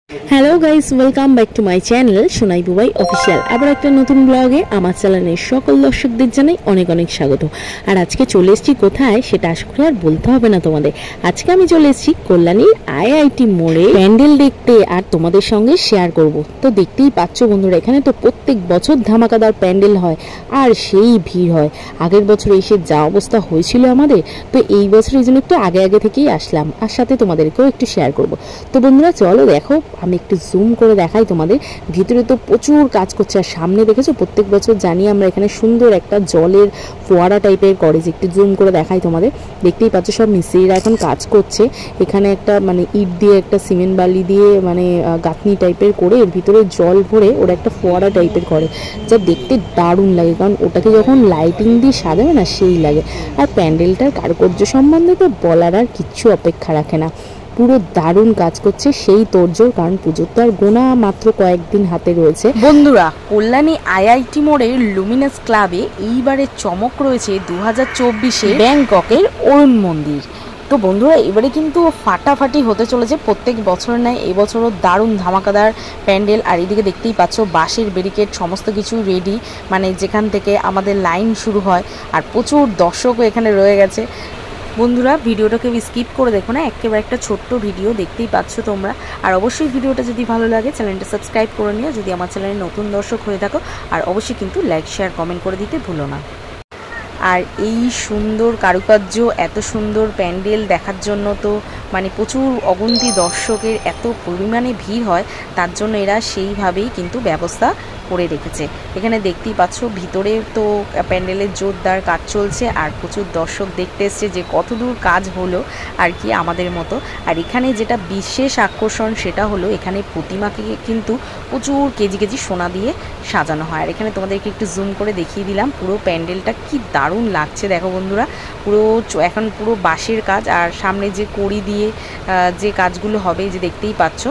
Hello guys, welcome back to my channel Sonai Bubai official. আবার একটা নতুন ব্লগে আমার চ্যানেলের সকল দর্শকদের জানাই অনেক অনেক স্বাগত। আর আজকে চলে এসেছি কোথায় সেটা আশা করি আর বলতে হবে না তোমাদের। আজকে আমি চলে এসেছি কল্যাণীর আইআইটি মোড়ে প্যান্ডেল দেখতে আর তোমাদের সঙ্গে শেয়ার করব। তো দেখতেই পাচ্ছ বন্ধুরা, এখানে তো প্রত্যেক বছর ধামাকাদার প্যান্ডেল হয় আর সেই ভিড় হয়। আগের বছর এসে যা অবস্থা হয়েছিল আমাদের, তো এই বছর এই জন্য একটু আগে থেকেই আসলাম আর সাথে তোমাদেরকেও একটু শেয়ার করব। তো বন্ধুরা চলো দেখো, আমি একটু জুম করে দেখাই তোমাদের। ভিতরে তো প্রচুর কাজ করছে আর সামনে দেখেছো প্রত্যেক বছর জানি আমরা এখানে সুন্দর একটা জলের ফোয়ারা টাইপের করে, যে একটু জুম করে দেখাই তোমাদের। দেখতেই পাচ্ছ সব মিস্ত্রিরা এখন কাজ করছে। এখানে একটা ইট দিয়ে একটা সিমেন্ট বালি দিয়ে গাঁথনি টাইপের করে এর ভিতরে জল ভরে ওরা একটা ফোয়ারা টাইপের করে, যা দেখতে দারুণ লাগে। কারণ ওটাকে যখন লাইটিং দিয়ে সাজাবে না সেই লাগে। আর প্যান্ডেলটার কারুকার্য সম্বন্ধে তো বলার আর কিচ্ছু অপেক্ষা রাখে না, পুরো দারুণ কাজ করছে সেই তোড়জোড়। কারণ পুজোর তো আর গোনা মাত্র কয়েকদিন হাতে রয়েছে। বন্ধুরা, কল্যাণী আইআইটি মোড়ের লুমিনাস ক্লাবে এইবারে চমক রয়েছে 2024-এ ব্যাংককের অরুণ মন্দির। তো বন্ধুরা, এবারে কিন্তু ফাটাফাটি হতে চলেছে প্রত্যেক বছরের ন্যায় এবছরও দারুণ ধামাকাদার প্যান্ডেল। আর এদিকে দেখতেই পাচ্ছ বাঁশের ব্যারিকেড সমস্ত কিছু রেডি, যেখান থেকে আমাদের লাইন শুরু হয়। আর প্রচুর দর্শকও এখানে রয়ে গেছে। বন্ধুরা, ভিডিওটাকে স্কিপ করে দেখো না, একেবারে একটা ছোট্ট ভিডিও দেখতেই পাচ্ছ তোমরা। আর অবশ্যই ভিডিওটা যদি ভালো লাগে চ্যানেলটা সাবস্ক্রাইব করে নিও যদি আমার চ্যানেলে নতুন দর্শক হয়ে থাকো। আর অবশ্যই কিন্তু লাইক শেয়ার কমেন্ট করে দিতে ভুলো না। আর এই সুন্দর কারুকার্য, এত সুন্দর প্যান্ডেল দেখার জন্য তো প্রচুর অগুন্তি দর্শকের এত পরিমাণে ভিড় হয়, তার জন্য এরা সেইভাবেই কিন্তু ব্যবস্থা করে রেখেছে। এখানে দেখতেই পাচ্ছ ভিতরে তো প্যান্ডেলের জোরদার কাজ চলছে আর প্রচুর দর্শক দেখতে এসছে যে কতদূর কাজ হলো আর কি আমাদের মতো। আর এখানে যেটা বিশেষ আকর্ষণ সেটা হলো এখানে প্রতিমাকে কিন্তু প্রচুর কেজি সোনা দিয়ে সাজানো হয়। আর এখানে তোমাদেরকে একটু জুম করে দেখিয়ে দিলাম পুরো প্যান্ডেলটা কি দারুণ লাগছে। দেখো বন্ধুরা, এখন পুরো বাঁশের কাজ আর সামনে যে কড়ি দিয়ে যে কাজগুলো হবে যে দেখতেই পাচ্ছ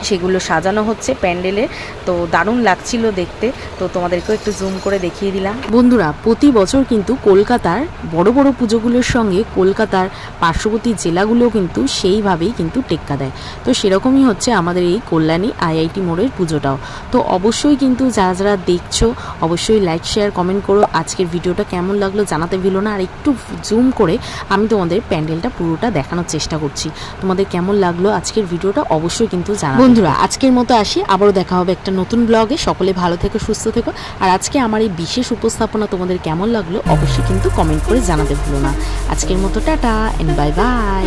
সেগুলো সাজানো হচ্ছে প্যান্ডেলে। তো দারুণ লাগছিল দেখতে, তো তোমাদেরকেও একটু জুম করে দেখিয়ে দিলাম। বন্ধুরা, প্রতি বছর কিন্তু কলকাতার বড় বড় পুজোগুলোর সঙ্গে কলকাতার পার্শ্ববর্তী জেলাগুলোও কিন্তু সেইভাবেই কিন্তু টেক্কা দেয়। তো সেরকমই হচ্ছে আমাদের এই কল্যাণী আইআইটি মোড়ের পুজোটাও। তো অবশ্যই কিন্তু যারা যারা দেখছো অবশ্যই লাইক শেয়ার কমেন্ট করো। আজকের ভিডিওটা কেমন লাগলো জানাতে ভুলো না। আর একটু জুম করে আমি তোমাদের প্যান্ডেলটা পুরোটা দেখানোর চেষ্টা করছি। তোমাদের কেমন লাগলো আজকের ভিডিওটা অবশ্যই কিন্তু জানাবে। বন্ধুরা, আজকের মতো আসি, আবারও দেখা হবে একটা নতুন ব্লগে। সকলে ভালো থেকো, সুস্থ থেকো। আর আজকে আমার এই বিশেষ উপস্থাপনা তোমাদের কেমন লাগলো অবশ্যই কিন্তু কমেন্ট করে জানাতে ভুলো না। আজকের মতো টাটা এন্ড বাই বাই।